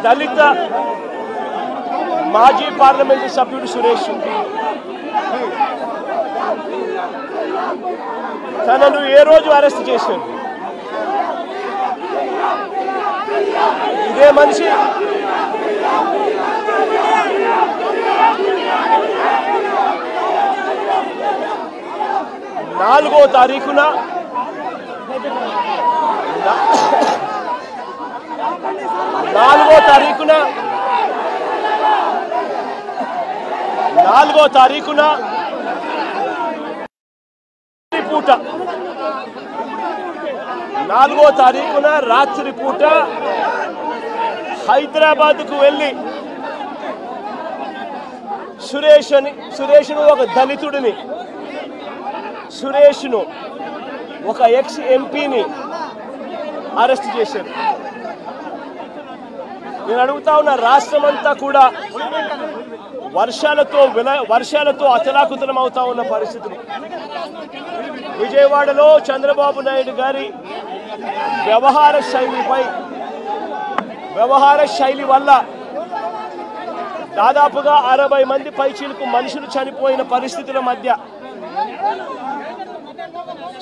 దళిత మాజీ పార్లమెంటు సభ్యుడు సురేష్ తనను ఏ రోజు అరెస్ట్ చేశారు? ఇదే మనిషి నాలుగో తారీఖున రాత్రి పూట హైదరాబాద్కు వెళ్ళి సురేష్ను ఒక దళితుడిని, సురేష్ను ఒక ఎక్స్ ఎంపీని అరెస్ట్ చేశారు. నేను అడుగుతా ఉన్న రాష్ట్రమంతా కూడా వర్షాలతో అతలాకుతలం అవుతా ఉన్న పరిస్థితులు. విజయవాడలో చంద్రబాబు నాయుడు గారి వ్యవహార శైలి వల్ల దాదాపుగా 60 మంది పైచీలకు మనుషులు చనిపోయిన పరిస్థితుల మధ్య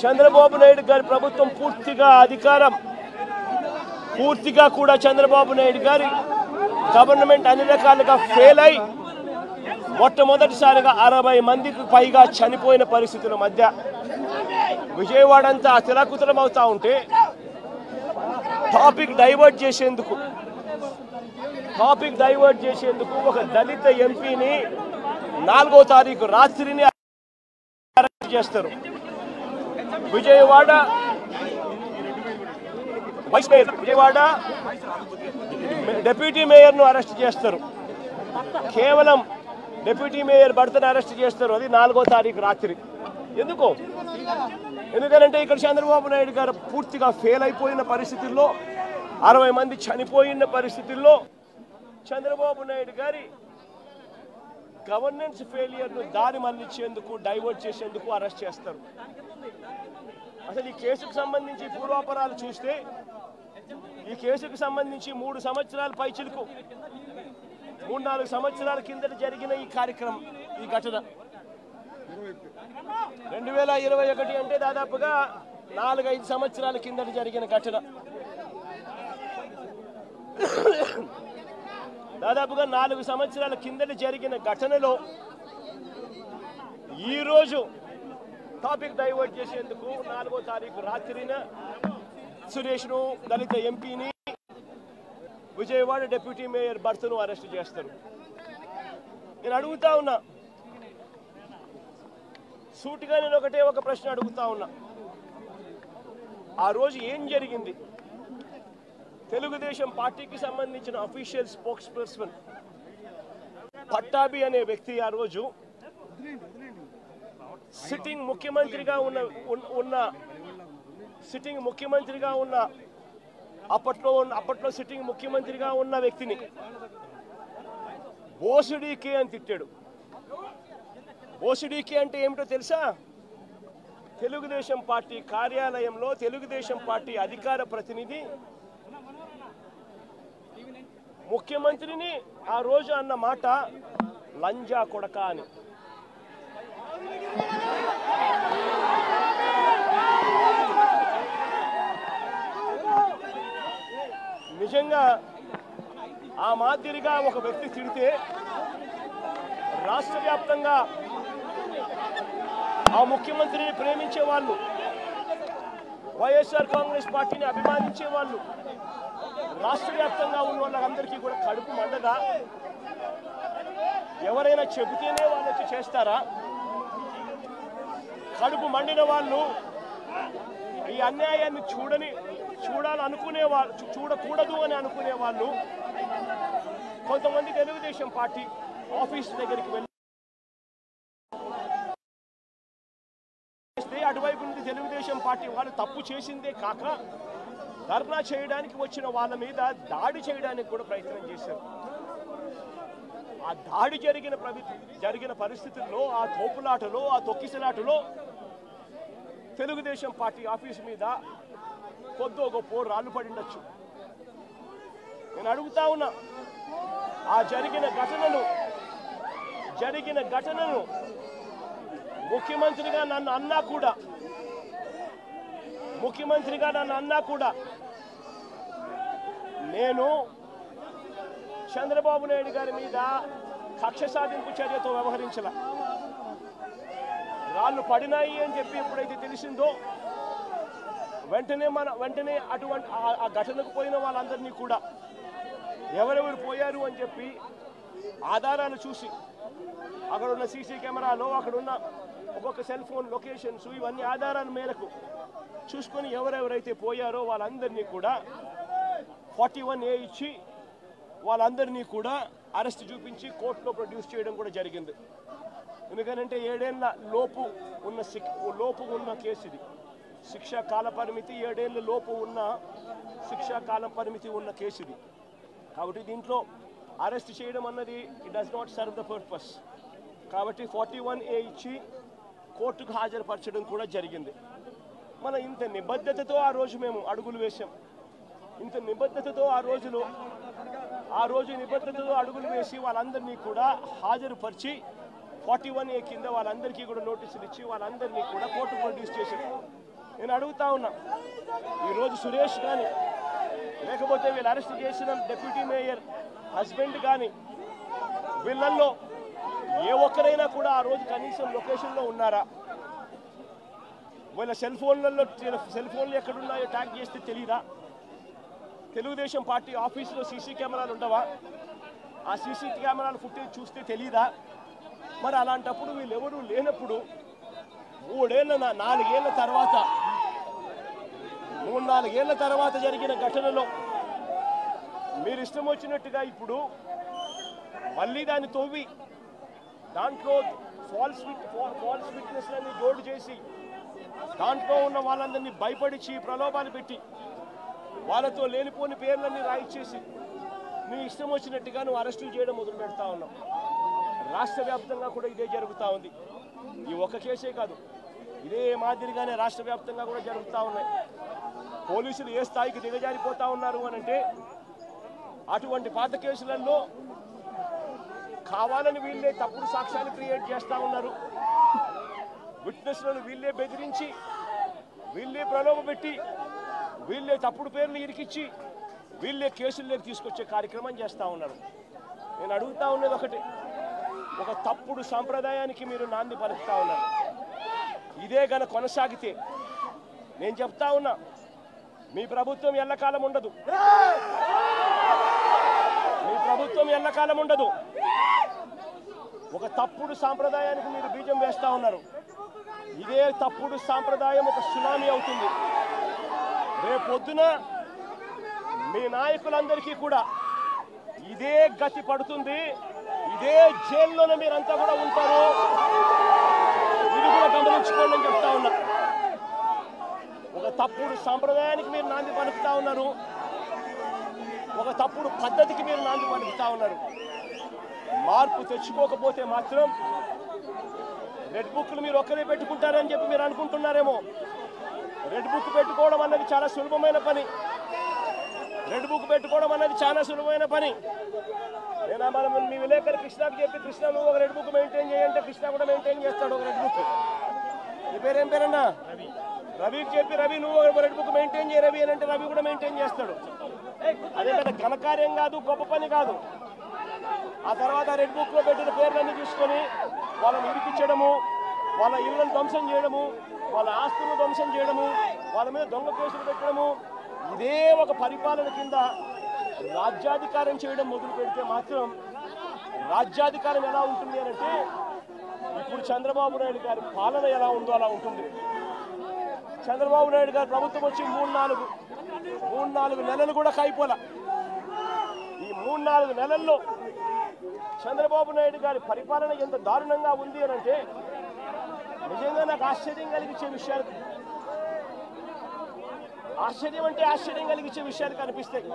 చంద్రబాబు నాయుడు గారి ప్రభుత్వం పూర్తిగా కూడా చంద్రబాబు నాయుడు గారి గవర్నమెంట్ అన్ని రకాలుగా ఫెయిల్ అయి మొట్టమొదటిసారిగా 60 మందికి పైగా చనిపోయిన పరిస్థితుల మధ్య విజయవాడ అంతా అతలాకుతలం అవుతా ఉంటే టాపిక్ డైవర్ట్ చేసేందుకు ఒక దళిత ఎంపీని 4వ తారీఖు రాత్రిని అరెస్ట్ చేస్తారు. విజయవాడ డిప్యూటీ మేయర్ను అరెస్ట్ చేస్తారు. కేవలం డిప్యూటీ మేయర్ భర్తను అరెస్ట్ చేస్తారు. అది 4వ తారీఖు రాత్రి. ఎందుకంటే ఇక్కడ చంద్రబాబు నాయుడు గారు పూర్తిగా ఫెయిల్ అయిపోయిన పరిస్థితుల్లో, 60 మంది చనిపోయిన పరిస్థితుల్లో చంద్రబాబు నాయుడు గారి గవర్నెన్స్ ఫెయిలియర్ను దారి మళ్లించేందుకు, డైవర్ట్ చేసేందుకు అరెస్ట్ చేస్తారు. అసలు ఈ కేసుకు సంబంధించి పూర్వాపరాలు చూస్తే ఈ కేసుకు సంబంధించి 3 సంవత్సరాల పైచిలకు 3-4 సంవత్సరాల కిందట జరిగిన ఈ కార్యక్రమం, ఈ ఘటన 2021 అంటే దాదాపుగా 4-5 సంవత్సరాల కిందట జరిగిన ఘటన. దాదాపుగా 4 సంవత్సరాల కిందట జరిగిన ఘటనలో ఈరోజు టాపిక్ డైవర్ట్ చేసేందుకు 4వ తారీఖు రాత్రిన సురేష్ను, దళిత ఎంపీని, విజయవాడ డిప్యూటీ మేయర్ భర్తను అరెస్ట్ చేస్తారు. నేను అడుగుతా ఉన్నా, సూటిగా నేను ఒక ప్రశ్న అడుగుతా ఉన్నా. ఆ రోజు ఏం జరిగింది? తెలుగుదేశం పార్టీకి సంబంధించిన అఫీషియల్ స్పోక్స్ పర్సన్ పట్టాభి అనే వ్యక్తి ఆ రోజు సిట్టింగ్ ముఖ్యమంత్రిగా ఉన్న అప్పట్లో సిట్టింగ్ ముఖ్యమంత్రిగా ఉన్న వ్యక్తిని బోసుడీకే అని తిట్టాడు. బోసుడీకే అంటే ఏమిటో తెలుసా? తెలుగుదేశం పార్టీ కార్యాలయంలో తెలుగుదేశం పార్టీ అధికార ప్రతినిధి ముఖ్యమంత్రిని ఆ రోజు అన్న మాట లంజా కొడక అని. నిజంగా ఆ మాదిరిగా ఒక వ్యక్తి తిడితే రాష్ట్ర వ్యాప్తంగా ఆ ముఖ్యమంత్రిని ప్రేమించే వాళ్ళు, వైఎస్ఆర్ కాంగ్రెస్ పార్టీని అభిమానించే వాళ్ళు, రాష్ట్ర వ్యాప్తంగా ఉన్న వాళ్ళందరికీ కూడా కడుపు మండదా? ఎవరైనా చెబితేనే వాళ్ళు వచ్చి చేస్తారా? కడుపు మండిన వాళ్ళు, ఈ అన్యాయాన్ని చూడాలనుకునే వాళ్ళు, చూడకూడదు అని అనుకునే వాళ్ళు కొంతమంది తెలుగుదేశం పార్టీ ఆఫీస్ దగ్గరికి వెళ్ళి అటువైపు నుండి తెలుగుదేశం పార్టీ వాళ్ళు తప్పు చేసిందే కాక ధర్నా చేయడానికి వచ్చిన వాళ్ళ మీద దాడి చేయడానికి కూడా ప్రయత్నం చేశారు. ఆ దాడి జరిగిన పరిస్థితుల్లో, ఆ తోపులాటలో, ఆ తొక్కిసలాటలో తెలుగుదేశం పార్టీ ఆఫీసు మీద కొద్దో గొప్ప రాళ్ళు పడిండొచ్చు. నేను అడుగుతా ఉన్నా, ఆ జరిగిన ఘటనను ముఖ్యమంత్రిగా నన్ను అన్నా కూడా నేను చంద్రబాబు నాయుడు గారి మీద కక్ష సాధింపు చర్యతో వ్యవహరించాల. రాళ్ళు పడినాయి అని చెప్పి ఎప్పుడైతే తెలిసిందో వెంటనే అటువంటి ఆ ఘటనకు పోయిన వాళ్ళందరినీ కూడా ఎవరెవరు పోయారు అని చెప్పి ఆధారాలు చూసి అక్కడ ఉన్న సీసీ కెమెరాలో అక్కడున్న ఒక్కొక్క సెల్ ఫోన్ లొకేషన్స్ ఇవన్నీ ఆధారాల మేరకు చూసుకొని ఎవరెవరైతే పోయారో వాళ్ళందరినీ కూడా 41A ఇచ్చి వాళ్ళందరినీ కూడా అరెస్ట్ చూపించి కోర్టులో ప్రొడ్యూస్ చేయడం కూడా జరిగింది. ఎందుకంటే 7 ఏళ్ల లోపు ఉన్న కేసు ఇది. శిక్షా కాల పరిమితి 7 ఏళ్ల లోపు ఉన్న శిక్షా కాల పరిమితి ఉన్న కేసు ఇది. కాబట్టి దీంట్లో అరెస్ట్ చేయడం అన్నది it does not serve the purpose. కాబట్టి 41A ఇచ్చి కోర్టుకు హాజరుపరచడం కూడా జరిగింది. మన ఇంత నిబద్ధతతో ఆ రోజు మేము అడుగులు వేసాం. ఇంత నిబద్ధతతో ఆ రోజు నిబద్ధతతో అడుగులు వేసి వాళ్ళందరినీ కూడా హాజరుపరిచి 41A కింద వాళ్ళందరికీ కూడా నోటీసులు ఇచ్చి వాళ్ళందరినీ కూడా కోర్టుకు ప్రొడ్యూస్ చేశారు. నేను అడుగుతా ఉన్నా, ఈరోజు సురేష్ కానీ లేకపోతే వీళ్ళు అరెస్ట్ చేసిన డిప్యూటీ మేయర్ హస్బెండ్ కానీ వీళ్ళల్లో ఏ ఒక్కరైనా కూడా ఆ రోజు కనీసం లొకేషన్లో ఉన్నారా? వీళ్ళ సెల్ ఫోన్లు ఎక్కడున్నాయో ట్యాగ్ చేస్తే తెలియదా? తెలుగుదేశం పార్టీ ఆఫీసులో సీసీ కెమెరాలు ఉండవా? ఆ సీసీ కెమెరాల ఫుటేజ్ చూస్తే తెలీదా? మరి అలాంటప్పుడు వీళ్ళెవరూ లేనప్పుడు 4 ఏళ్ల తర్వాత జరిగిన ఘటనలో మీరు ఇష్టం వచ్చినట్టుగా ఇప్పుడు మళ్ళీ దాన్ని తవ్వి దాంట్లో ఫాల్స్ విట్నెస్లన్నీ జోడు చేసి దాంట్లో ఉన్న వాళ్ళందరినీ భయపడిచి ప్రలోభాలు పెట్టి వాళ్ళతో లేనిపోని పేర్లన్నీ రాయిచ్చేసి నీ ఇష్టం వచ్చినట్టుగా నువ్వు అరెస్టులు చేయడం మొదలు పెడతా ఉన్నావు. రాష్ట్ర వ్యాప్తంగా కూడా ఇదే జరుగుతూ ఉంది. ఈ ఒక్క కేసే కాదు, ఇదే మాదిరిగానే రాష్ట్ర వ్యాప్తంగా కూడా జరుగుతూ ఉన్నాయి. పోలీసులు ఏ స్థాయికి దిగజారిపోతా ఉన్నారు అనంటే అటువంటి పాత కేసులలో కావాలని వీళ్ళే తప్పుడు సాక్ష్యాలు క్రియేట్ చేస్తూ ఉన్నారు. విట్నెస్లను వీళ్ళే బెదిరించి వీళ్ళే ప్రలోభపెట్టి వీళ్ళే తప్పుడు పేర్లు ఇరికిచ్చి వీళ్ళే కేసుల్లోకి తీసుకొచ్చే కార్యక్రమం చేస్తూ ఉన్నారు. నేను అడుగుతా ఉన్నది ఒకటి, ఒక తప్పుడు సాంప్రదాయానికి మీరు నాంది పలుకుతా ఉన్నారు. ఇదే గన కొనసాగితే నేను చెప్తా ఉన్నా, మీ ప్రభుత్వం ఎల్లకాలం ఉండదు. ఒక తప్పుడు సాంప్రదాయానికి మీరు బీజం వేస్తా ఉన్నారు. ఇదే తప్పుడు సాంప్రదాయం ఒక సునామీ అవుతుంది. రేపొద్దున మీ నాయకులందరికీ కూడా ఇదే గతి పడుతుంది. ఇదే జైల్లోనే మీరంతా కూడా ఉంటారు. ఇది కూడా గమనించుకోండి అని చెప్తా ఉన్నా. ఒక తప్పుడు సాంప్రదాయానికి మీరు నాంది పలుకుతా ఉన్నారు. ఒక తప్పుడు పద్ధతికి మీరు నాంది పలుకుతా ఉన్నారు. మార్పు తెచ్చుకోకపోతే మాత్రం రెడ్ బుక్లు మీరు ఒక్కరే పెట్టుకుంటారని చెప్పి మీరు అనుకుంటున్నారేమో. రెడ్ బుక్ పెట్టుకోవడం అన్నది చాలా సులభమైన పని. నేను మీ విలేకరు కృష్ణకి చెప్పి, కృష్ణ నువ్వు ఒక రెడ్ బుక్ మెయింటైన్ చేయంటే కృష్ణ కూడా మెయింటైన్ చేస్తాడు ఒక రెడ్ బుక్. నీ పేరేం పేరన్నా? రవికి చెప్పి, రవి నువ్వు ఒక రెడ్ బుక్ మెయింటైన్ చేయ రవి అని అంటే రవి కూడా మెయింటైన్ చేస్తాడు. అదే పెద్ద ఘనకార్యం కాదు, గొప్ప పని కాదు. ఆ తర్వాత రెడ్ బుక్లో పెట్టిన పేర్లన్నీ చూసుకొని వాళ్ళని ఇరికించడము, వాళ్ళ ఇళ్లను ధ్వంసం చేయడము, వాళ్ళ ఆస్తులను ధ్వంసం చేయడము, వాళ్ళ మీద దొంగ కేసులు పెట్టడము, ఇదే ఒక పరిపాలన కింద రాజ్యాధికారం చేయడం మొదలు పెడితే మాత్రం రాజ్యాధికారం ఎలా ఉంటుంది అంటే ఇప్పుడు చంద్రబాబు నాయుడు గారి పాలన ఎలా ఉందో అలా ఉంటుంది. చంద్రబాబు నాయుడు గారి ప్రభుత్వం వచ్చి 3-4 నెలలు కూడా కాయిపోలా. ఈ 3-4 నెలల్లో చంద్రబాబు నాయుడు గారి పరిపాలన ఎంత దారుణంగా ఉంది అని అంటే నిజంగా నాకు ఆశ్చర్యం కలిగించే విషయాలు కనిపిస్తాయి.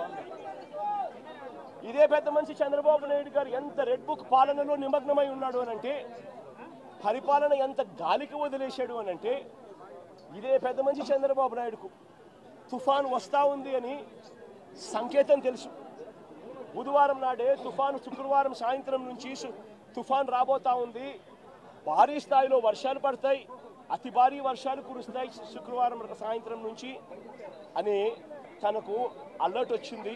ఇదే పెద్ద మనిషి చంద్రబాబు నాయుడు గారు ఎంత రెడ్ బుక్ పాలనలో నిమగ్నమై ఉన్నాడు అని అంటే, పరిపాలన ఎంత గాలికి వదిలేశాడు అని అంటే, ఇదే పెద్ద మనిషి చంద్రబాబు నాయుడుకు తుఫాను వస్తూ ఉంది అని సంకేతం తెలుసు. బుధవారం నాడే తుఫాను శుక్రవారం సాయంత్రం నుంచి తుఫాన్ రాబోతా ఉంది, భారీ స్థాయిలో వర్షాలు పడతాయి, అతి భారీ వర్షాలు కురుస్తాయి శుక్రవారం సాయంత్రం నుంచి అని తనకు అలర్ట్ వచ్చింది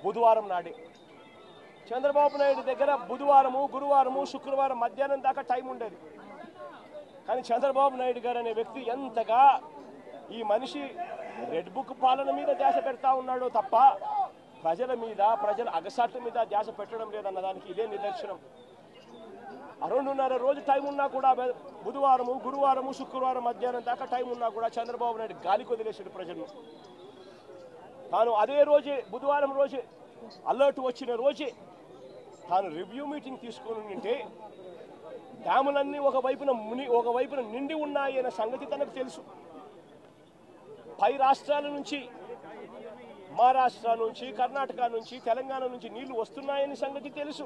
బుధవారం నాడే. చంద్రబాబు నాయుడు దగ్గర బుధవారము గురువారము శుక్రవారం మధ్యాహ్నం దాకా టైం ఉండేది. కానీ చంద్రబాబు నాయుడు గారు అనే వ్యక్తి ఎంతగా ఈ మనిషి రెడ్ బుక్ పాలన మీద ధ్యాస పెడతా ఉన్నాడో తప్ప ప్రజల మీద ప్రజల అగసాట్ల మీద ధ్యాస పెట్టడం లేదన్న దానికి ఇదే నిదర్శనం. 2.5 రోజు టైం ఉన్నా కూడా బుధవారము గురువారము శుక్రవారం మధ్యాహ్నం దాకా టైం ఉన్నా కూడా చంద్రబాబు నాయుడు గాలికి వదిలేసాడు ప్రజలను. తాను అదే రోజే బుధవారం రోజే అలర్ట్ వచ్చిన రోజే తాను రివ్యూ మీటింగ్ తీసుకొని ఉంటే డ్యాములన్నీ ఒకవైపున నిండి ఉన్నాయి అనే సంగతి తనకు తెలుసు. పై రాష్ట్రాల నుంచి మహారాష్ట్ర నుంచి కర్ణాటక నుంచి తెలంగాణ నుంచి నీళ్లు వస్తున్నాయని సంగతి తెలుసు.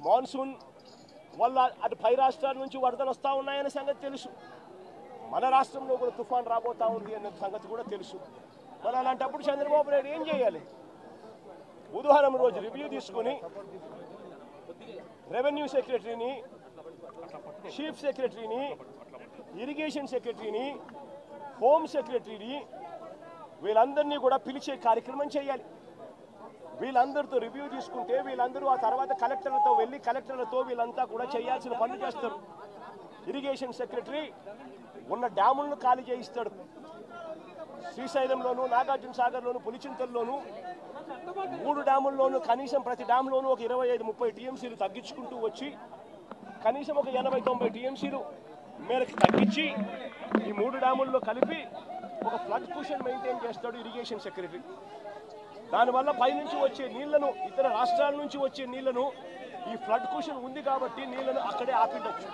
మాన్సూన్ వల్ల అటు పై రాష్ట్రాల నుంచి వరదలు వస్తూ ఉన్నాయనే సంగతి తెలుసు. మన రాష్ట్రంలో కూడా తుఫాన్ రాబోతా ఉంది అనే సంగతి కూడా తెలుసు. మరి అలాంటప్పుడు చంద్రబాబు నాయుడు ఏం చేయాలి? బుధవారం రోజు రివ్యూ తీసుకొని రెవెన్యూ సెక్రటరీని, చీఫ్ సెక్రటరీని, ఇరిగేషన్ సెక్రటరీని, హోమ్ సెక్రటరీని వీళ్ళందరినీ కూడా పిలిచే కార్యక్రమం చేయాలి. వీళ్ళందరితో రివ్యూ తీసుకుంటే వీళ్ళందరూ ఆ తర్వాత కలెక్టర్లతో వెళ్ళి కలెక్టర్లతో వీళ్ళంతా కూడా చేయాల్సిన పనులు చేస్తారు. ఇరిగేషన్ సెక్రటరీ ఉన్న డ్యాములను ఖాళీ చేయిస్తాడు. శ్రీశైలంలోను, నాగార్జున సాగర్లోను, పులిచింతల్లోను 3 డ్యాముల్లోనూ కనీసం ప్రతి డ్యామ్లోనూ ఒక 25-30 టీఎంసీలు తగ్గించుకుంటూ వచ్చి కనీసం ఒక 80-90 టీఎంసీలు మేరకు తగ్గించి ఈ 3 డ్యాముల్లో కలిపి ఒక ఫ్లడ్ కుషన్ మెయింటైన్ చేస్తాడు ఇరిగేషన్ సెక్రటరీ. దానివల్ల పైనుంచి వచ్చే నీళ్లను, ఇతర రాష్ట్రాల నుంచి వచ్చే నీళ్లను ఈ ఫ్లడ్ కుషన్ ఉంది కాబట్టి నీళ్లను అక్కడే ఆపిండొచ్చు.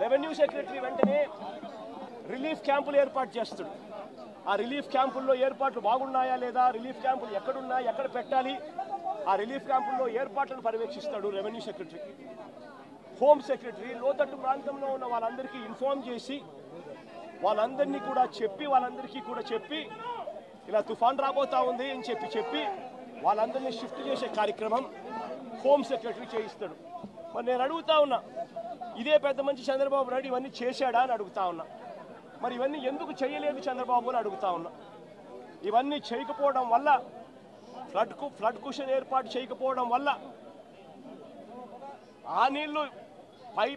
రెవెన్యూ సెక్రటరీ వెంటనే రిలీఫ్ క్యాంపులు ఏర్పాటు చేస్తాడు. ఆ రిలీఫ్ క్యాంపుల్లో ఏర్పాట్లు బాగున్నాయా లేదా, రిలీఫ్ క్యాంపులు ఎక్కడున్నాయి, ఎక్కడ పెట్టాలి, ఆ రిలీఫ్ క్యాంపుల్లో ఏర్పాట్లను పర్యవేక్షిస్తాడు రెవెన్యూ సెక్రటరీ. హోమ్ సెక్రటరీ లోతట్టు ప్రాంతంలో ఉన్న వాళ్ళందరికీ ఇన్ఫార్మ్ చేసి వాళ్ళందరికీ కూడా చెప్పి ఇలా తుఫాన్ రాబోతా ఉంది అని చెప్పి వాళ్ళందరినీ షిఫ్ట్ చేసే కార్యక్రమం హోమ్ సెక్రటరీ చేయిస్తాడు. మరి నేను అడుగుతా ఉన్నా, ఇదే పెద్ద మంచి చంద్రబాబు నాయుడు ఇవన్నీ చేశాడా అని అడుగుతా ఉన్నా. మరి ఇవన్నీ ఎందుకు చేయలేదు చంద్రబాబు అని అడుగుతా ఉన్నా. ఇవన్నీ చేయకపోవడం వల్ల ఫ్లడ్ కుషన్ ఏర్పాటు చేయకపోవడం వల్ల ఆ నీళ్లు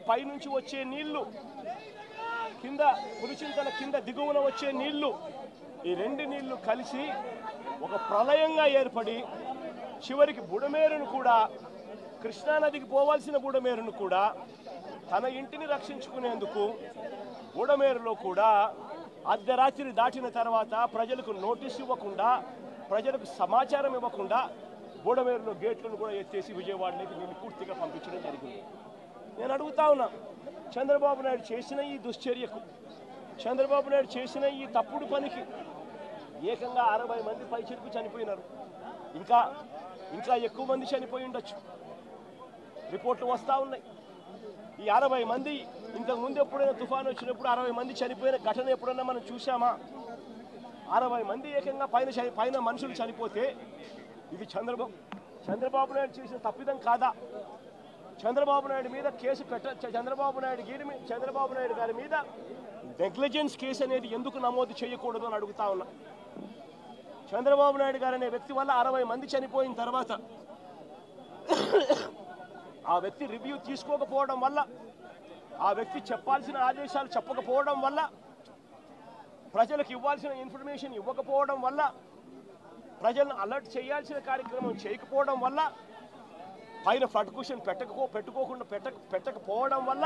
పై నుంచి వచ్చే నీళ్లు, కింద పులిచింతల కింద దిగువన వచ్చే నీళ్లు, ఈ 2 నీళ్లు కలిసి ఒక ప్రళయంగా ఏర్పడి చివరికి బుడమేరును కూడా, కృష్ణానదికి పోవాల్సిన బుడమేరును కూడా తన ఇంటిని రక్షించుకునేందుకు బుడమేరులో కూడా అర్ధరాత్రి దాటిన తర్వాత ప్రజలకు నోటీసు ఇవ్వకుండా, ప్రజలకు సమాచారం ఇవ్వకుండా బుడమేరులో గేట్లను కూడా ఎత్తేసి విజయవాడలోకి వీళ్ళు పూర్తిగా పంపించడం జరిగింది. నేను అడుగుతా ఉన్నా, చంద్రబాబు నాయుడు చేసిన ఈ దుశ్చర్యకు, చంద్రబాబు నాయుడు చేసిన ఈ తప్పుడు పనికి ఏకంగా 60 మంది పైచిలకు చనిపోయినారు. ఇంకా ఎక్కువ మంది చనిపోయి ఉండొచ్చు. రిపోర్ట్లు వస్తూ ఉన్నాయి. ఈ 60 మంది ఇంతకు ముందు ఎప్పుడైనా తుఫాను వచ్చినప్పుడు 60 మంది చనిపోయిన ఘటన ఎప్పుడైనా మనం చూసామా? 60 మంది ఏకంగా పైన మనుషులు చనిపోతే ఇది చంద్రబాబు నాయుడు చేసిన తప్పిదం కాదా? చంద్రబాబు నాయుడు మీద కేసు చంద్రబాబు నాయుడు గారి మీద నెగ్లిజెన్స్ కేసు అనేది ఎందుకు నమోదు చేయకూడదు అని అడుగుతా ఉన్నా. చంద్రబాబు నాయుడు గారు అనే వ్యక్తి వల్ల 60 మంది చనిపోయిన తర్వాత ఆ వ్యక్తి రివ్యూ తీసుకోకపోవడం వల్ల, ఆ వ్యక్తి చెప్పాల్సిన ఆదేశాలు చెప్పకపోవడం వల్ల, ప్రజలకు ఇవ్వాల్సిన ఇన్ఫర్మేషన్ ఇవ్వకపోవడం వల్ల, ప్రజలను అలర్ట్ చేయాల్సిన కార్యక్రమం చేయకపోవడం వల్ల, పైన ఫ్లడ్ కుషన్ పెట్టకపోవడం వల్ల,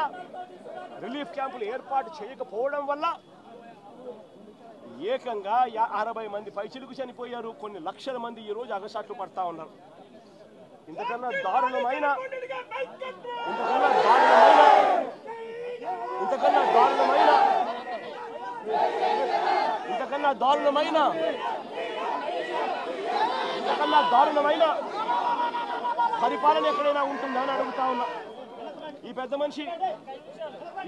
రిలీఫ్ క్యాంపులు ఏర్పాటు చేయకపోవడం వల్ల ఏకంగా 60 మంది పైచిలుకు చనిపోయారు. కొన్ని లక్షల మంది ఈరోజు అగసాట్లు పడతా ఉన్నారు. ఇంతకన్నా దారుణమైన పరిపాలన ఎక్కడైనా ఉంటుందా అని అడుగుతా ఉన్నా. ఈ పెద్ద మనిషి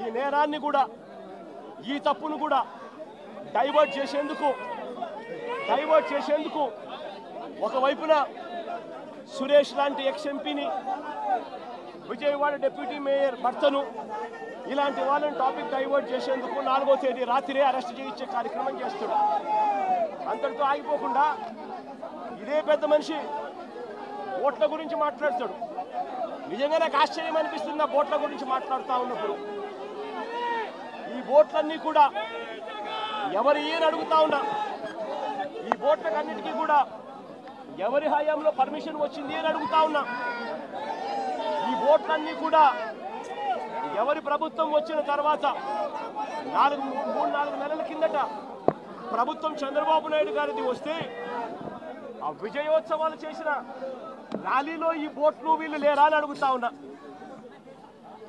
ఈ నేరాన్ని కూడా, ఈ తప్పును కూడా డైవర్ట్ చేసేందుకు ఒకవైపున సురేష్ లాంటి ఎక్స్-ఎంపీని, విజయవాడ డిప్యూటీ మేయర్ భర్తను, ఇలాంటి వాళ్ళని టాపిక్ డైవర్ట్ చేసేందుకు 4వ తేదీ రాత్రే అరెస్ట్ చేయించే కార్యక్రమం చేస్తాడు. అంతటితో ఆగిపోకుండా ఇదే పెద్ద మనిషి ఓట్ల గురించి మాట్లాడతాడు. నిజంగా నాకు ఆశ్చర్యం అనిపిస్తుంది ఆ ఓట్ల గురించి మాట్లాడుతూ ఉన్నప్పుడు. ఈ ఓట్లన్నీ కూడా ఎవరు ఏని అడుగుతా ఉన్నా, ఈ ఓట్లకన్నిటికీ కూడా ఎవరి హయాంలో పర్మిషన్ వచ్చింది అని అడుగుతా ఉన్నా. ఈ ఓట్లన్నీ కూడా ఎవరి ప్రభుత్వం వచ్చిన తర్వాత 3-4 నెలల కిందట ప్రభుత్వం చంద్రబాబు నాయుడు గారిది వస్తే ఆ విజయోత్సవాలు చేసిన ర్యాలీలో ఈ ఓట్లు వీళ్ళు లేరా అని అడుగుతా ఉన్నా.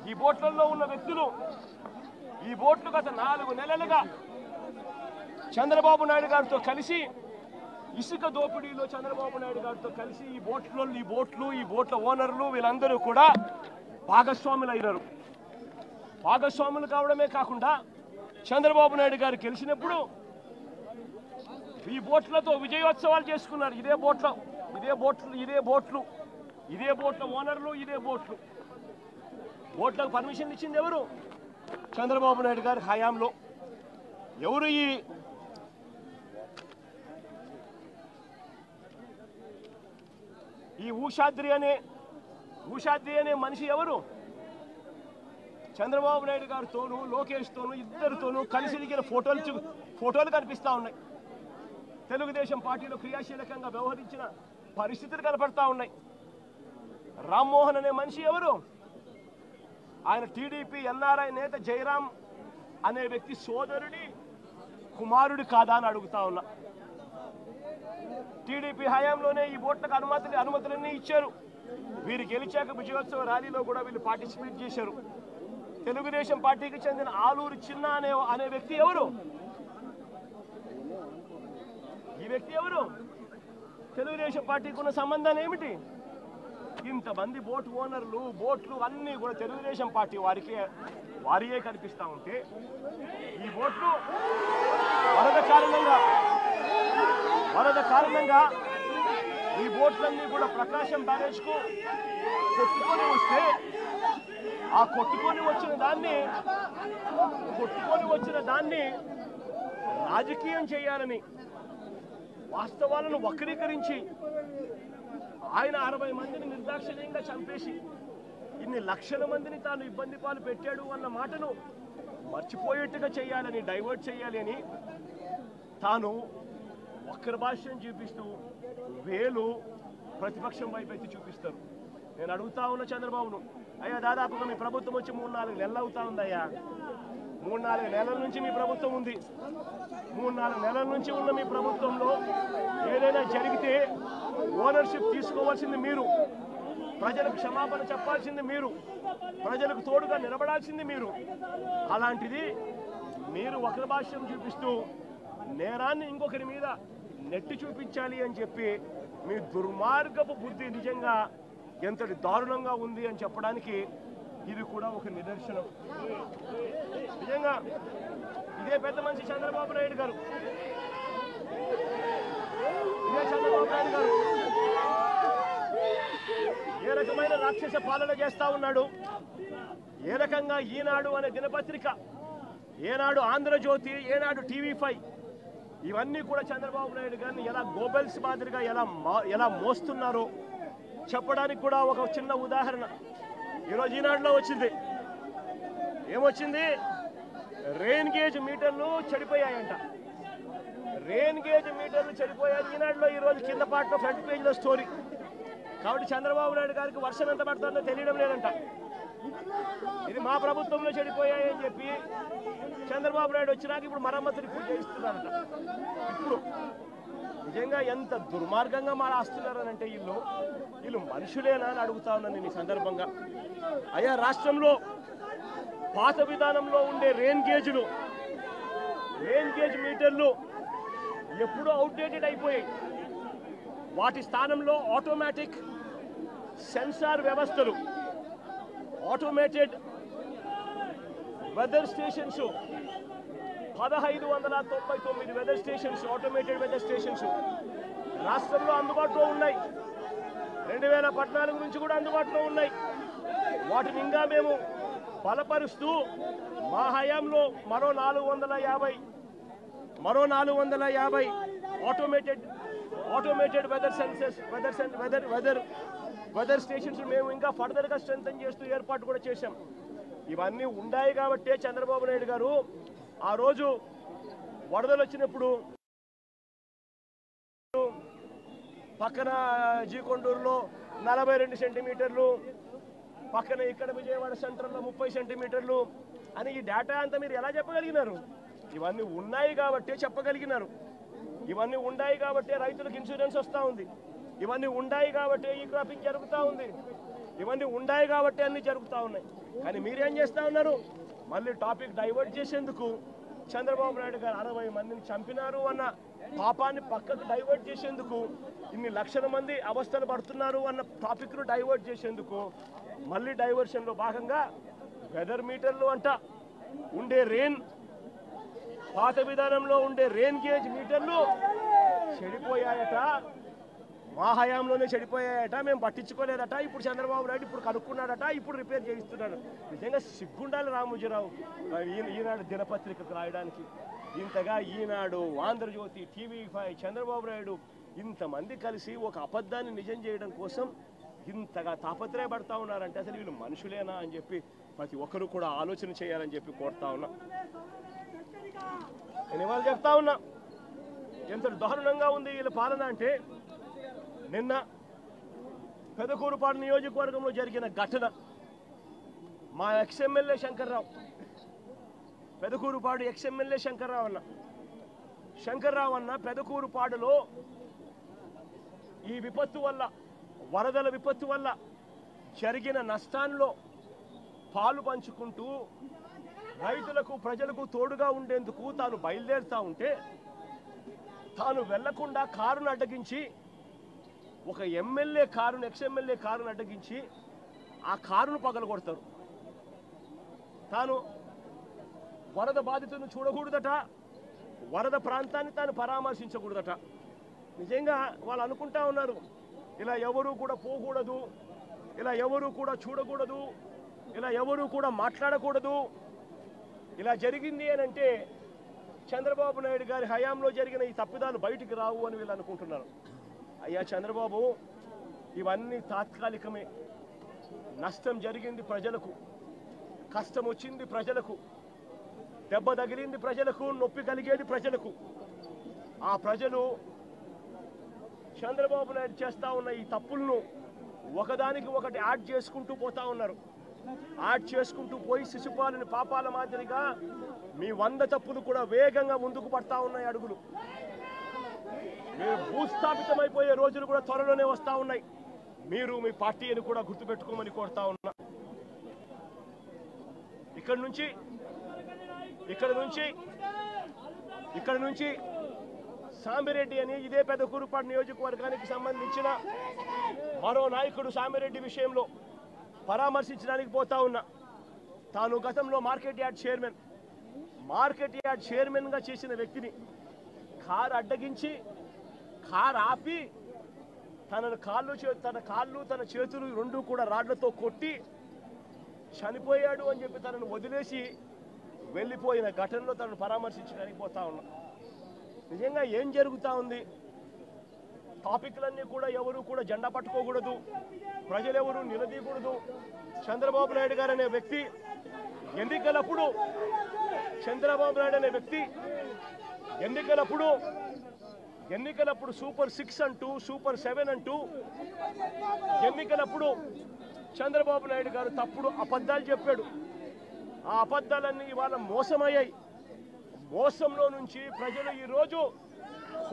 ఈ ఓట్లలో ఉన్న వ్యక్తులు, ఈ ఓట్లు గత 4 నెలలుగా చంద్రబాబు నాయుడు గారితో కలిసి ఇసుక దోపిడీలో చంద్రబాబు నాయుడు గారితో కలిసి ఈ బోట్ల ఓనర్లు వీళ్ళందరూ కూడా భాగస్వాములు అయినారు. భాగస్వాములు కావడమే కాకుండా చంద్రబాబు నాయుడు గారు గెలిచినప్పుడు ఈ బోట్లతో విజయోత్సవాలు చేసుకున్నారు. ఇదే బోట్ల ఓనర్లు, ఇదే బోట్లకు పర్మిషన్ ఇచ్చింది ఎవరు? చంద్రబాబు నాయుడు గారి హయాంలో. ఎవరు? ఈ ఊషాద్రి అనే మనిషి ఎవరు? చంద్రబాబు నాయుడు గారితోనూ లోకేష్తోనూ ఇద్దరితోనూ కలిసి దిగిన ఫోటోలు కనిపిస్తూ ఉన్నాయి. తెలుగుదేశం పార్టీలో క్రియాశీలకంగా వ్యవహరించిన పరిస్థితులు కనపడతా ఉన్నాయి. రామ్మోహన్ అనే మనిషి ఎవరు? ఆయన టీడీపీ ఎన్ఆర్ఐ నేత జయరాం అనే వ్యక్తి సోదరుడి కుమారుడు కాదా అని అడుగుతా ఉన్నా. టీడీపీ హయాంలోనే ఈ ఓట్లకు అనుమతులన్నీ ఇచ్చారు. వీరు గెలిచాక విజయోత్సవ ర్యాలీలో కూడా వీళ్ళు పార్టిసిపేట్ చేశారు. తెలుగుదేశం పార్టీకి చెందిన ఆలూరు చిన్న అనే వ్యక్తి ఎవరు? ఈ వ్యక్తి ఎవరు? తెలుగుదేశం పార్టీకి ఉన్న సంబంధాలు ఏమిటి? ఇంతమంది బోట్ ఓనర్లు, బోట్లు అన్నీ కూడా తెలుగుదేశం పార్టీ వారియే కనిపిస్తూ ఉంటే ఈ బోట్లు వరద కారణంగా ఈ బోట్లన్నీ కూడా ప్రకాశం బ్యారేజ్కు కొట్టుకొని వస్తే ఆ కొట్టుకొని వచ్చిన దాన్ని రాజకీయం చేయాలని వాస్తవాలను వక్రీకరించి ఆయన 60 మందిని నిర్దాక్షిణ్యంగా చంపేసి ఇన్ని లక్షల మందిని తాను ఇబ్బంది పాలు పెట్టాడు అన్న మాటను మర్చిపోయేట్టుగా చేయాలని, డైవర్ట్ చేయాలి అని తాను వక్ర భాష్యం చూపిస్తూ వేలు ప్రతిపక్షం వైపు ఎత్తి చూపిస్తారు. నేను అడుగుతా ఉన్న చంద్రబాబును, అయ్యా దాదాపుగా మీ ప్రభుత్వం వచ్చి 3-4 నెలలు అవుతా ఉందయ్యా. 3-4 నెలల నుంచి మీ ప్రభుత్వం ఉంది. 3-4 నెలల నుంచి ఉన్న మీ ప్రభుత్వంలో ఏదైనా జరిగితే ఓనర్షిప్ తీసుకోవాల్సింది మీరు, ప్రజలకు క్షమాపణ చెప్పాల్సింది మీరు, ప్రజలకు తోడుగా నిలబడాల్సింది మీరు. అలాంటిది మీరు వక్ర భాష్యం చూపిస్తూ నేరాన్ని ఇంకొకరి మీద నెట్టి చూపించాలి అని చెప్పి మీ దుర్మార్గపు బుద్ధి నిజంగా ఎంతటి దారుణంగా ఉంది అని చెప్పడానికి ఇది కూడా ఒక నిదర్శనం. నిజంగా ఇదే పెద్ద మనిషి చంద్రబాబు నాయుడు గారు, ఏ రకమైన రాక్షస పాలన చేస్తా ఉన్నాడు, ఏ రకంగా ఈనాడు అనే దినపత్రిక, ఏనాడు ఆంధ్రజ్యోతి, ఏనాడు TV5 ఇవన్నీ కూడా చంద్రబాబు నాయుడు గారిని ఎలా గోబెల్స్ మాదిరిగా ఎలా మోస్తున్నారో చెప్పడానికి కూడా ఒక చిన్న ఉదాహరణ ఈరోజు ఈనాడులో వచ్చింది. ఏమొచ్చింది? రెయిన్ గేజ్ మీటర్లు చెడిపోయాయంట. రెయిన్ గేజ్ మీటర్లు చెడిపోయాయి ఈనాడులో ఈరోజు కింద పాటలో ఫ్రంట్ పేజీలో స్టోరీ. కాబట్టి చంద్రబాబు నాయుడు గారికి వర్షం ఎంత పడుతుందో తెలియడం లేదంట. ఇది మా ప్రభుత్వంలో చెడిపోయాయని చెప్పి చంద్రబాబు నాయుడు వచ్చినాక ఇప్పుడు మరమ్మతులు ఇప్పుడు చేయిస్తున్నారంట. ఇప్పుడు నిజంగా ఎంత దుర్మార్గంగా మాట్లాడుతున్నారనంటే వీళ్ళు మనుషులేనా అని అడుగుతా ఉన్నాను నేను ఈ సందర్భంగా. అయ్యా, రాష్ట్రంలో పాత విధానంలో ఉండే రెయిన్ గేజ్ మీటర్లు ఎప్పుడూ అవుట్డేటెడ్ అయిపోయాయి. వాటి స్థానంలో ఆటోమేటిక్ సెన్సార్ వ్యవస్థలు, automated weather stations, 1599 weather stations, automated weather stations రాష్ట్రంలో అందుబాటులో ఉన్నాయి. 2014 నుంచి కూడా అందుబాటులో ఉన్నాయి. వాటిని ఇంకా మేము బలపరుస్తూ మా హయాంలో మరో 450 ఆటోమేటెడ్ వెదర్ స్టేషన్స్ మేము ఇంకా ఫర్దర్గా స్ట్రెంథెన్ చేస్తూ ఏర్పాటు కూడా చేశాం. ఇవన్నీ ఉన్నాయి కాబట్టే చంద్రబాబు నాయుడు గారు ఆ రోజు వరదలు వచ్చినప్పుడు పక్కన జీకొండూరులో 42 సెంటీమీటర్లు, పక్కన ఇక్కడ విజయవాడ సెంటర్లో 30 సెంటీమీటర్లు అని ఈ డేటా అంతా మీరు ఎలా చెప్పగలిగినారు? ఇవన్నీ ఉన్నాయి కాబట్టి చెప్పగలిగినారు. ఇవన్నీ ఉన్నాయి కాబట్టి రైతులకు ఇన్సూరెన్స్ వస్తూ ఉంది. ఇవన్నీ ఉన్నాయి కాబట్టి ఈ క్రాపింగ్ జరుగుతూ ఉంది. ఇవన్నీ ఉన్నాయి కాబట్టి అన్నీ జరుగుతూ ఉన్నాయి. కానీ మీరేం చేస్తూ ఉన్నారు? మళ్ళీ టాపిక్ డైవర్ట్ చేసేందుకు చంద్రబాబు నాయుడు గారు 60 మందిని చంపినారు అన్న పాపాన్ని పక్కకు డైవర్ట్ చేసేందుకు, ఇన్ని లక్షల మంది అవస్థలు పడుతున్నారు అన్న టాపిక్ను డైవర్ట్ చేసేందుకు మళ్ళీ డైవర్షన్లో భాగంగా వెదర్ మీటర్లు అంట ఉండే రెయిన్, పాత విధానంలో ఉండే రెయిన్ గేజ్ మీటర్లు చెడిపోయాయట. మా హయాంలోనే చెడిపోయాయట, మేము పట్టించుకోలేదట. ఇప్పుడు చంద్రబాబు నాయుడు ఇప్పుడు కనుక్కున్నాడట, ఇప్పుడు రిపేర్ చేయిస్తున్నాడు. నిజంగా సిగ్గుండాలి రామోజీరావు ఈనాడు దినపత్రికకు రాయడానికి. ఇంతగా ఈనాడు, ఆంధ్రజ్యోతి, TV5, చంద్రబాబు నాయుడు ఇంతమంది కలిసి ఒక అబద్ధాన్ని నిజం చేయడం కోసం ఇంతగా తాపత్రయపడతా ఉన్నారంటే అసలు వీళ్ళు మనుషులేనా అని చెప్పి ప్రతి ఒక్కరూ కూడా ఆలోచన చేయాలని చెప్పి కోరుతా ఉన్నా. నేను ఇవాళ చెప్తా ఉన్నా ఎంత దారుణంగా ఉంది వీళ్ళ పాలన అంటే, నిన్న పెదకూరుపాడు నియోజకవర్గంలో జరిగిన ఘటన, మా ఎక్స్ఎమ్మెల్యే శంకర్రావు, పెదకూరుపాడు ఎక్స్ఎమ్మెల్యే శంకర్రావు అన్న పెదకూరుపాడులో ఈ విపత్తు వల్ల, వరదల విపత్తు వల్ల జరిగిన నష్టాల్లో పాలు పంచుకుంటూ రైతులకు, ప్రజలకు తోడుగా ఉండేందుకు తాను బయలుదేరుతా ఉంటే తాను వెళ్లకుండా కారును అడ్డగించి, ఒక ఎమ్మెల్యే కారును, ఎక్స్ఎమ్మెల్యే కారును అడ్డగించి ఆ కారును పగలగొడతారు. తాను వరద బాధితులను చూడకూడదట, వరద ప్రాంతాన్ని తాను పరామర్శించకూడదట. నిజంగా వాళ్ళు అనుకుంటా ఉన్నారు ఇలా ఎవరూ కూడా పోకూడదు, ఇలా ఎవరూ కూడా చూడకూడదు, ఇలా ఎవరూ కూడా మాట్లాడకూడదు. ఇలా జరిగింది అని అంటే చంద్రబాబు నాయుడు గారి హయాంలో జరిగిన ఈ తప్పిదాలు బయటికి రావు అని వీళ్ళు అనుకుంటున్నారు. అయ్యా చంద్రబాబు, ఇవన్నీ తాత్కాలికమే. నష్టం జరిగింది ప్రజలకు, కష్టం వచ్చింది ప్రజలకు, దెబ్బ తగిలింది ప్రజలకు, నొప్పి కలిగేది ప్రజలకు. ఆ ప్రజలు చంద్రబాబు నాయుడు చేస్తా ఉన్న ఈ తప్పులను ఒకదానికి ఒకటి యాడ్ చేసుకుంటూ పోతా ఉన్నారు. యాడ్ చేసుకుంటూ పోయి శిశుపాలని పాపాల మాదిరిగా మీ 100 తప్పులు కూడా వేగంగా ముందుకు పడతా ఉన్నాయి అడుగులు. మీరు భూస్థాపితమైపోయే రోజులు కూడా త్వరలోనే వస్తూ ఉన్నాయి. మీరు మీ పార్టీని కూడా గుర్తుపెట్టుకోమని కోరుతా ఉన్నా. ఇక్కడ నుంచి సామిరెడ్డి అని ఇదే పెదకూరుపాడు నియోజకవర్గానికి సంబంధించిన మరో నాయకుడు సామిరెడ్డి విషయంలో పరామర్శించడానికి పోతా ఉన్నా. తాను గతంలో మార్కెట్ యార్డ్ చైర్మన్గా చేసిన వ్యక్తిని కారు అడ్డగించి, కారు ఆపి తన కాళ్ళు తన చేతులు రెండూ కూడా రాడ్లతో కొట్టి చనిపోయాడు అని చెప్పి తనను వదిలేసి వెళ్ళిపోయిన ఘటనలో తనను పరామర్శించడానికి పోతా ఉన్నా. నిజంగా ఏం జరుగుతూ ఉంది? టాపిక్లన్నీ కూడా ఎవరు కూడా జెండా పట్టుకోకూడదు, ప్రజలెవరూ నిలదీయకూడదు. చంద్రబాబు నాయుడు గారు అనే వ్యక్తి ఎన్నికలప్పుడు సూపర్ 6 అంటూ, సూపర్ 7 అంటూ ఎన్నికలప్పుడు చంద్రబాబు నాయుడు గారు తప్పుడు అబద్ధాలు చెప్పాడు. ఆ అబద్ధాలన్నీ ఇవాళ మోసమయ్యాయి. మోసంలో నుంచి ప్రజలు ఈరోజు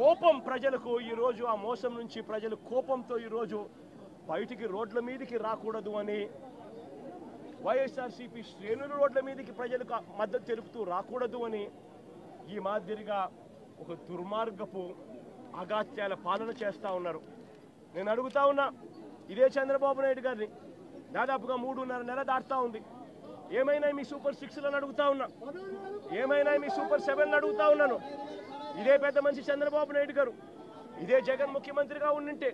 కోపం, ప్రజలకు ఈరోజు ఆ మోసం నుంచి ప్రజలు కోపంతో ఈరోజు బయటికి రోడ్ల మీదకి రాకూడదు అని వైఎస్ఆర్సీపీ శ్రేణులు రోడ్ల మీదకి ప్రజలకు మద్దతు తెలుపుతూ రాకూడదు అని ఈ మాదిరిగా ఒక దుర్మార్గపు అగాత్యాల పాలన చేస్తూ ఉన్నారు. నేను అడుగుతా ఉన్నా ఇదే చంద్రబాబు నాయుడు గారిని, దాదాపుగా 3.5 నెలలు దాటుతా ఉంది. ఏమైనా మీ సూపర్ 6లను అడుగుతా ఉన్నా, ఏమైనా మీ సూపర్ 7లను అడుగుతా ఉన్నాను. ఇదే పెద్ద మనిషి చంద్రబాబు నాయుడు గారు ఇదే జగన్ ముఖ్యమంత్రిగా ఉండింటే,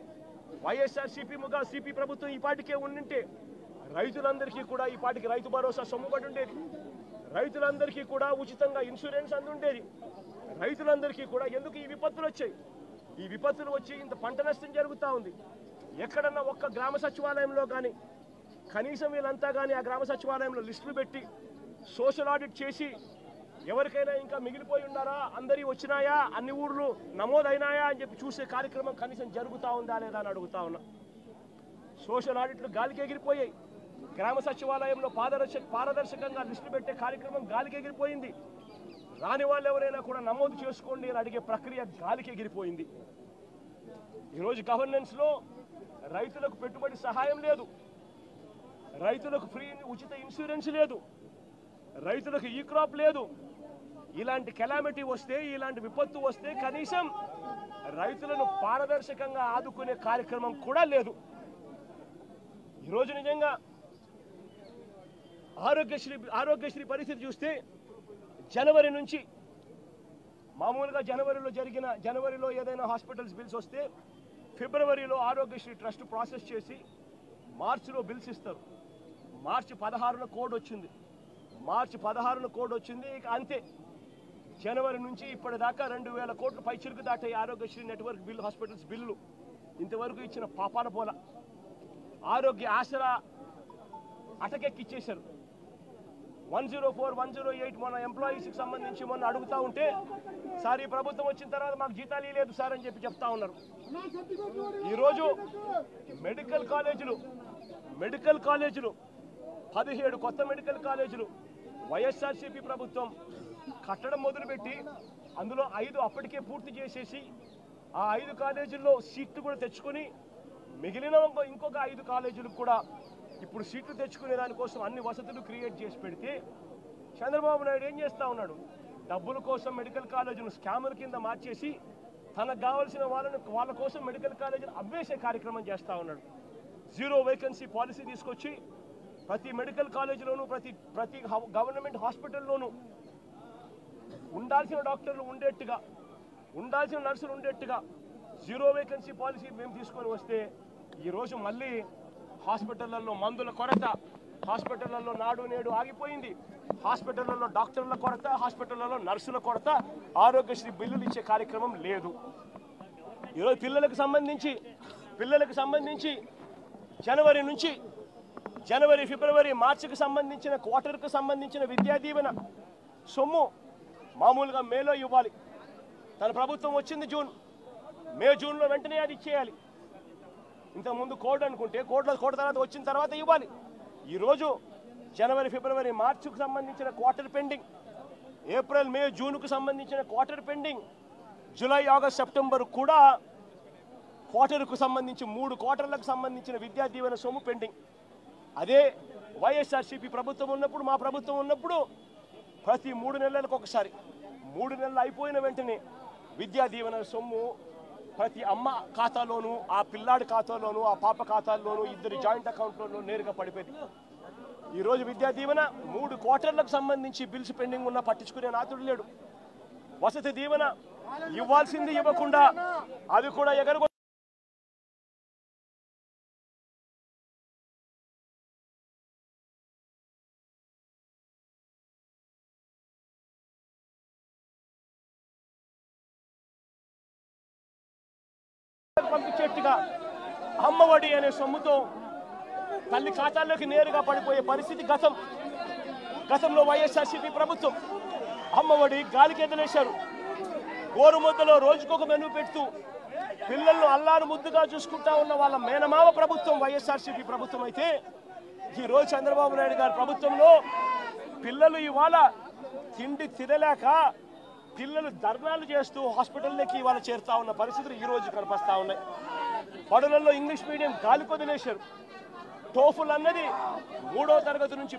వైఎస్ఆర్సీపీ ప్రభుత్వం ఈ పాటికే ఉండింటే రైతులందరికీ కూడా ఈ పాటికి రైతు భరోసా సొమ్ముబడి ఉండేది, రైతులందరికీ కూడా ఉచితంగా ఇన్సూరెన్స్ అందుండేది, రైతులందరికీ కూడా. ఎందుకు ఈ విపత్తులు వచ్చాయి? ఈ విపత్తులు వచ్చి ఇంత పంట నష్టం జరుగుతూ ఉంది. ఎక్కడన్నా ఒక్క గ్రామ సచివాలయంలో కానీ కనీసం వీళ్ళంతా కానీ ఆ గ్రామ సచివాలయంలో లిస్టులు పెట్టి సోషల్ ఆడిట్ చేసి ఎవరికైనా ఇంకా మిగిలిపోయి ఉన్నారా, అందరి వచ్చినాయా, అన్ని ఊర్లు నమోదైనాయా అని చెప్పి చూసే కార్యక్రమం కనీసం జరుగుతూ ఉందా లేదా అని అడుగుతా ఉన్నా. సోషల్ ఆడిట్లు గాలికి ఎగిరిపోయాయి. గ్రామ సచివాలయంలో పారదర్శకంగా లిస్టులు పెట్టే కార్యక్రమం గాలికి ఎగిరిపోయింది. రాని వాళ్ళు ఎవరైనా కూడా నమోదు చేసుకోండి అని అడిగే ప్రక్రియ గాలికి ఎగిరిపోయింది. ఈరోజు గవర్నెన్స్లో రైతులకు పెట్టుబడి సహాయం లేదు, రైతులకు ఫ్రీ ఉచిత ఇన్సూరెన్స్ లేదు, రైతులకు ఈ క్రాప్ లేదు. ఇలాంటి కెలామిటీ వస్తే, ఇలాంటి విపత్తు వస్తే కనీసం రైతులను పారదర్శకంగా ఆదుకునే కార్యక్రమం కూడా లేదు. ఈరోజు నిజంగా ఆరోగ్యశ్రీ పరిస్థితి చూస్తే జనవరి నుంచి మామూలుగా జనవరిలో ఏదైనా హాస్పిటల్స్ బిల్స్ వస్తే ఫిబ్రవరిలో ఆరోగ్యశ్రీ ట్రస్ట్ ప్రాసెస్ చేసి మార్చిలో బిల్స్ ఇస్తారు. మార్చి 16న కోడ్ వచ్చింది. ఇక అంతే. జనవరి నుంచి ఇప్పటిదాకా 2000 కోట్లు పైచిరుకు దాటాయి Aarogyasri network bill hospitals bill. ఇంతవరకు ఇచ్చిన పాపాల పోల. ఆరోగ్య ఆసరా అటకెక్కిచ్చేశారు. 104, 108 మన ఎంప్లాయీస్కి సంబంధించి మొన్న అడుగుతూ ఉంటే సార్ ఈ ప్రభుత్వం వచ్చిన తర్వాత మాకు జీతాలు లేదు సార్ అని చెప్తా ఉన్నారు. ఈరోజు మెడికల్ కాలేజీలు 17 కొత్త మెడికల్ కాలేజీలు వైఎస్ఆర్సీపీ ప్రభుత్వం కట్టడం మొదలుపెట్టి అందులో 5 అప్పటికే పూర్తి చేసేసి ఆ 5 కాలేజీల్లో సీట్లు కూడా తెచ్చుకొని మిగిలిన ఇంకొక 5 కాలేజీలకు కూడా ఇప్పుడు సీట్లు తెచ్చుకునే దానికోసం అన్ని వసతులు క్రియేట్ చేసి పెడితే చంద్రబాబు నాయుడు ఏం చేస్తూ ఉన్నాడు? డబ్బుల కోసం మెడికల్ కాలేజీలు స్కాముల కింద మార్చేసి తనకు కావాల్సిన వాళ్ళ కోసం మెడికల్ కాలేజీలు అవ్వేసే కార్యక్రమం చేస్తూ ఉన్నాడు. 0 వేకెన్సీ పాలసీ తీసుకొచ్చి ప్రతి మెడికల్ కాలేజీలోనూ ప్రతి గవర్నమెంట్ హాస్పిటల్లోనూ ఉండాల్సిన డాక్టర్లు ఉండేట్టుగా, ఉండాల్సిన నర్సులు ఉండేట్టుగా 0 వేకెన్సీ పాలసీ మేము తీసుకొని వస్తే ఈరోజు మళ్ళీ హాస్పిటళ్లలో మందుల కొరత, హాస్పిటళ్లలో నాడు నేడు ఆగిపోయింది, హాస్పిటళ్లలో డాక్టర్ల కొరత, హాస్పిటళ్లలో నర్సుల కొరత, ఆరోగ్యశ్రీ బిల్లులు ఇచ్చే కార్యక్రమం లేదు. ఈరోజు పిల్లలకు సంబంధించి జనవరి నుంచి ఫిబ్రవరి మార్చికి సంబంధించిన క్వార్టర్కు సంబంధించిన విద్యా దీవెన సొమ్ము మామూలుగా మేలో ఇవ్వాలి. తన ప్రభుత్వం వచ్చింది జూన్లో వెంటనే అది ఇచ్చేయాలి. ఇంతకుముందు కోడ్ అనుకుంటే కోడ్ తర్వాత వచ్చిన తర్వాత ఇవ్వాలి. ఈరోజు జనవరి ఫిబ్రవరి మార్చికి సంబంధించిన క్వార్టర్ పెండింగ్, ఏప్రిల్ మే జూన్కు సంబంధించిన quarter pending, July August September కూడా క్వార్టర్కు సంబంధించి 3 క్వార్టర్లకు సంబంధించిన విద్యా దీవెన సొమ్ము పెండింగ్. అదే వైఎస్ఆర్సీపీ ప్రభుత్వం ఉన్నప్పుడు, మా ప్రభుత్వం ఉన్నప్పుడు ప్రతి 3 నెలలకు ఒకసారి, 3 నెలలు అయిపోయిన వెంటనే విద్యా దీవెన సొమ్ము ప్రతి అమ్మ ఖాతాలోనూ, ఆ పిల్లాడి ఖాతాలోనూ, ఆ పాప ఖాతాల్లోనూ, 2 జాయింట్ అకౌంట్లలో నేరుగా పడిపోయింది. ఈరోజు విద్యా దీవెన 3 క్వార్టర్లకు సంబంధించి బిల్స్ పెండింగ్ ఉన్నా పట్టించుకునే నాతుడు లేడు. వసతి దీవెన ఇవ్వాల్సింది ఇవ్వకుండా అది కూడా ఎగరగొ పంపించేట్టుగా అమ్మఒడి అనే సొమ్ముతో తల్లి ఖాతాల్లోకి నేరుగా పడిపోయే పరిస్థితి గతంలో వైఎస్ఆర్సీపీ ప్రభుత్వం. అమ్మఒడి గాలికి ఎదలేశారు. గోరుముద్దలో రోజుకొక మెనూ పెడుతూ పిల్లలను అల్లారు ముద్దుగా చూసుకుంటా ఉన్న వాళ్ళ మేనమావ ప్రభుత్వం వైఎస్ఆర్సీపీ ప్రభుత్వం అయితే, ఈరోజు చంద్రబాబు నాయుడు గారి ప్రభుత్వంలో పిల్లలు ఇవాళ తిండి తినలేక పిల్లలు ధర్నాలు చేస్తూ హాస్పిటల్లోకి ఇవాళ చేరుతా ఉన్న పరిస్థితులు ఈరోజు కనిపిస్తూ ఉన్నాయి. బడులలో ఇంగ్లీష్ మీడియం గాలి కొదిలేశారు. టోఫుల్ అన్నది 3వ తరగతి నుంచి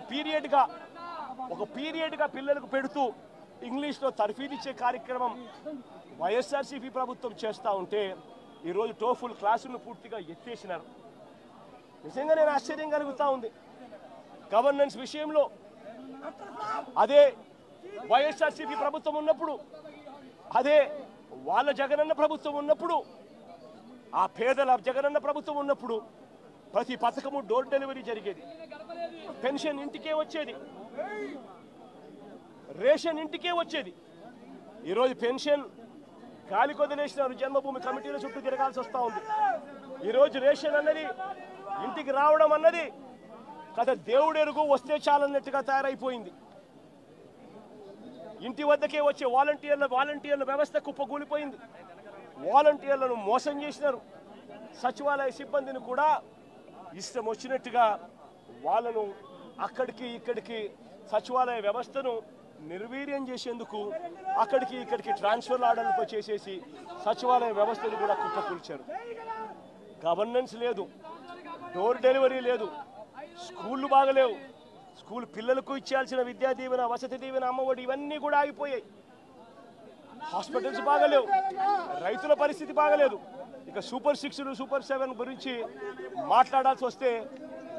పీరియడ్గా పిల్లలకు పెడుతూ ఇంగ్లీష్లో తర్ఫీదిచ్చే కార్యక్రమం వైఎస్ఆర్సీపీ ప్రభుత్వం చేస్తూ ఉంటే ఈరోజు టోఫుల్ క్లాసులను పూర్తిగా ఎత్తేసినారు. నిజంగా నేను ఆశ్చర్యం కలుగుతూ ఉంది. గవర్నెన్స్ విషయంలో అదే వైఎస్ఆర్సీపీ ప్రభుత్వం ఉన్నప్పుడు, అదే వాళ్ళ జగనన్న ప్రభుత్వం ఉన్నప్పుడు ఆ పేదల జగనన్న ప్రభుత్వం ఉన్నప్పుడు ప్రతి పథకము డోర్ డెలివరీ జరిగేది, పెన్షన్ ఇంటికే వచ్చేది, రేషన్ ఇంటికే వచ్చేది. ఈరోజు పెన్షన్ గాలి కొదిలేసినారు, జన్మభూమి కమిటీల చుట్టూ తిరగాల్సి వస్తూ ఉంది. ఈరోజు రేషన్ అన్నది ఇంటికి రావడం అన్నది కథ దేవుడెరుగు, వస్తే చాలన్నట్టుగా తయారైపోయింది. ఇంటి వద్దకే వచ్చే వాలంటీర్ల వ్యవస్థ కుప్పకూలిపోయింది. వాలంటీర్లను మోసం చేసినారు. సచివాలయ సిబ్బందిని కూడా ఇష్టం వచ్చినట్టుగా వాళ్ళను అక్కడికి ఇక్కడికి సచివాలయ వ్యవస్థను నిర్వీర్యం చేసేందుకు అక్కడికి ఇక్కడికి ట్రాన్స్ఫర్ ఆర్డర్లతో చేసేసి సచివాలయ వ్యవస్థను కూడా కుప్పకూల్చారు. గవర్నెన్స్ లేదు, డోర్ డెలివరీ లేదు, స్కూళ్ళు బాగలేవు, స్కూల్ పిల్లలకు ఇచ్చాల్సిన విద్యా దీవెన, వసతి దీవెన, అమ్మఒడి ఇవన్నీ కూడా ఆగిపోయాయి. హాస్పిటల్స్ బాగలేవు, రైతుల పరిస్థితి బాగలేదు. ఇక సూపర్ 6, సూపర్ 7 గురించి మాట్లాడాల్సి వస్తే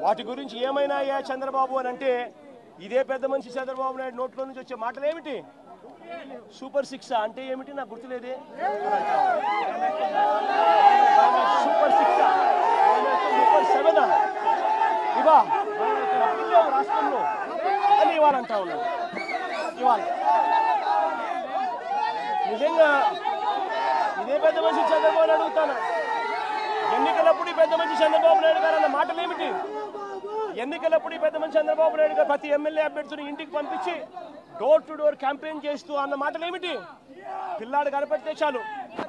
వాటి గురించి ఏమైనా చంద్రబాబు అని అంటే ఇదే పెద్ద మనిషి చంద్రబాబు నాయుడు నోట్లో నుంచి వచ్చే మాటలు ఏమిటి? సూపర్ 6 అంటే ఏమిటి నాకు గుర్తులేదే. సూపర్ 6 సూపర్ 7 ఇవా రాష్ట్రంలో అని ఇవాళ అంటా ఉన్నాను. ఇవాళ నిజంగా ఇదే పెద్ద మనిషి చంద్రబాబు నాయుడు అడుగుతాను, ఎన్నికలప్పుడు పెద్ద మనిషి చంద్రబాబు నాయుడు గారు అన్న మాటలు ఏమిటి? ఎన్నికలప్పుడు పెద్ద మనిషి చంద్రబాబు నాయుడు గారు ప్రతి ఎమ్మెల్యే అభ్యర్థిని ఇంటికి పంపించి డోర్ టు డోర్ క్యాంపెయిన్ చేస్తూ అన్న మాటలు ఏమిటి? పిల్లాడు కనపడితే చాలు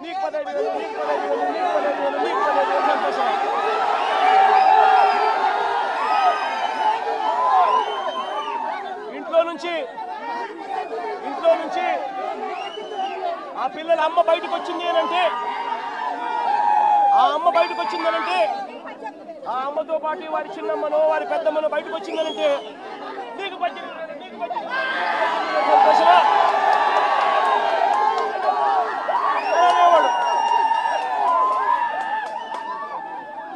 నీకు 15,000, నీకు 15,000, నీకు 15,000, నీకు 15,000 సంతోషం. ఇంట్లో నుంచి ఆ పిల్లల అమ్మ బయటకు వచ్చింది అనంటే, ఆ అమ్మ బయటకు వచ్చిందనంటే, ఆ అమ్మతో పాటు వారి చిన్నమ్మనో వారి పెద్దమ్మనో బయటకు వచ్చిందనంటే నీకు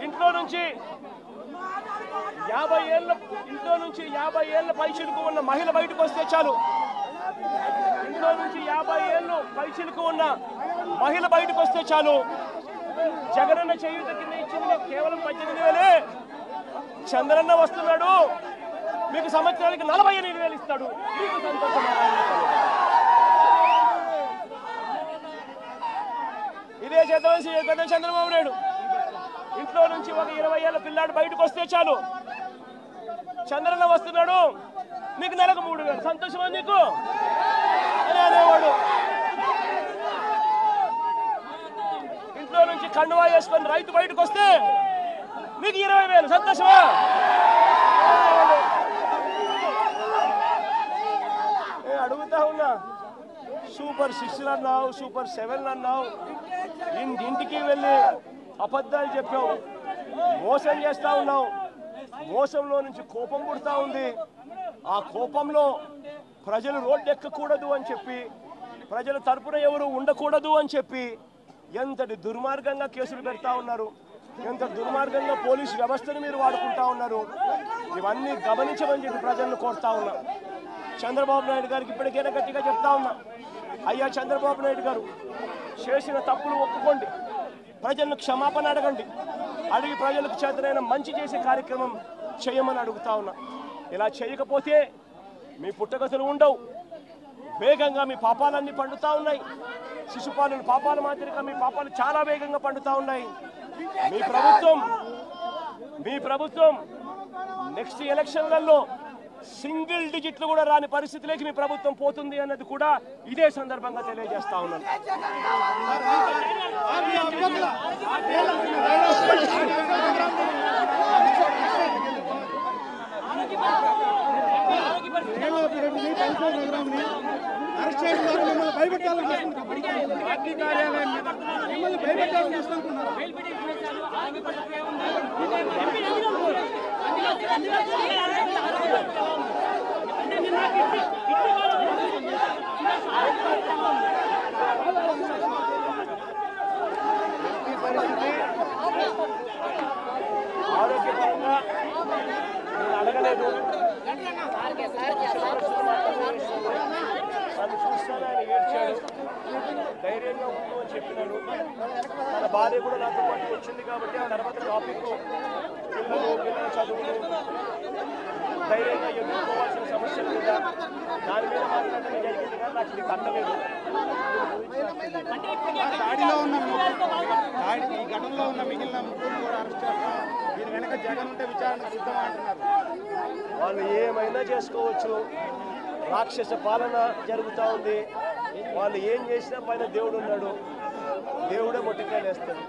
ఇంట్లో నుంచి 50 ఏళ్ళ పైచిలుకు ఉన్న మహిళ బయటకు వస్తే చాలు, ఇంట్లో నుంచి 50 ఏళ్ళు పైచిలుకు ఉన్న మహిళ బయటకు వస్తే చాలు, జగనన్న చేయూత కింద ఇచ్చింది కేవలం 18,000. చంద్రన్న వస్తున్నాడు, మీకు సంవత్సరానికి 48,000 ఇస్తాడు, మీకు సంతోషం. ఇదే చేద్దాం చంద్రబాబు నాయుడు. ఇంట్లో నుంచి ఒక 20 ఏళ్ళ పిల్లాడు బయటకు వస్తే చాలు, చంద్రన్న వస్తున్నాడు, నీకు నెలకు 3,000 సంతోషమా నీకు అని అనేవాడు. ఇంట్లో నుంచి కండువా వేసుకొని రైతు బయటకు వస్తే నీకు 20,000 సంతోషమా? అడుగుతా ఉన్నా, సూపర్ 6 అన్నావు, సూపర్ 7 అన్నావు, ఇంటికి వెళ్ళి అబద్ధాలు చెప్పావు, మోసం చేస్తా ఉన్నావు. మోసంలో నుంచి కోపం పుడతా ఉంది. ఆ కోపంలో ప్రజలు రోడ్డు ఎక్కకూడదు అని చెప్పి, ప్రజల తరపున ఎవరు ఉండకూడదు అని చెప్పి ఎంతటి దుర్మార్గంగా కేసులు పెడతా ఉన్నారు, ఎంత దుర్మార్గంగా పోలీసు వ్యవస్థను మీరు వాడుకుంటా ఉన్నారు. ఇవన్నీ గమనించమని చెప్పి ప్రజలను కోరుతా ఉన్నా. చంద్రబాబు నాయుడు గారికి ఇప్పటికైనా గట్టిగా చెప్తా ఉన్నా, అయ్యా చంద్రబాబు నాయుడు గారు చేసిన తప్పులు ఒప్పుకోండి, ప్రజలను క్షమాపణ అడగండి, అడిగి ప్రజలకు చేతనైన మంచి చేసే కార్యక్రమం చేయమని అడుగుతా ఉన్నా. ఇలా చేయకపోతే మీ పుట్టగతులు ఉండవు, వేగంగా మీ పాపాలన్నీ పండుతా ఉన్నాయి. శిశుపాలను పాపాల మాదిరిగా మీ పాపాలు చాలా వేగంగా పండుతా ఉన్నాయి. మీ ప్రభుత్వం నెక్స్ట్ ఎలక్షన్లలో సింగిల్ డిజిట్లు కూడా రాని పరిస్థితిలోకి మీ ప్రభుత్వం పోతుంది అన్నది కూడా ఇదే సందర్భంగా తెలియజేస్తా ఉన్నాను. ఆరోగ్యపరంగా నేను అడగలేదు, నన్ను చూస్తాను, ఆయన ఏడ్చాడు, ధైర్యంగా ఉండు అని చెప్పినాను. తన భార్య కూడా నాతో పాటు వచ్చింది కాబట్టి ఆ తర్వాత టాపిక్ పిల్లల చదువులు ధైర్యంగా ఎదుర్కోవాల్సిన సమస్యల మీద దాని మీద మాట్లాడటమే జరిగింది కానీ నాకు ఇది కట్టలేదు. ఈ ఘటనలో ఉన్న మిగిలిన ముగ్గురు కూడా అరెస్ట్ చేస్తాం, దీని వెనక జగన్ ఉంటే విచారణ సిద్ధం అంటున్నారు. వాళ్ళు ఏమైనా చేసుకోవచ్చు, రాక్షస పాలన జరుగుతూ ఉంది. వాళ్ళు ఏం చేసినా పైన దేవుడు ఉన్నాడు, దేవుడే మొట్టికాయలు వేస్తాడు.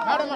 మేడం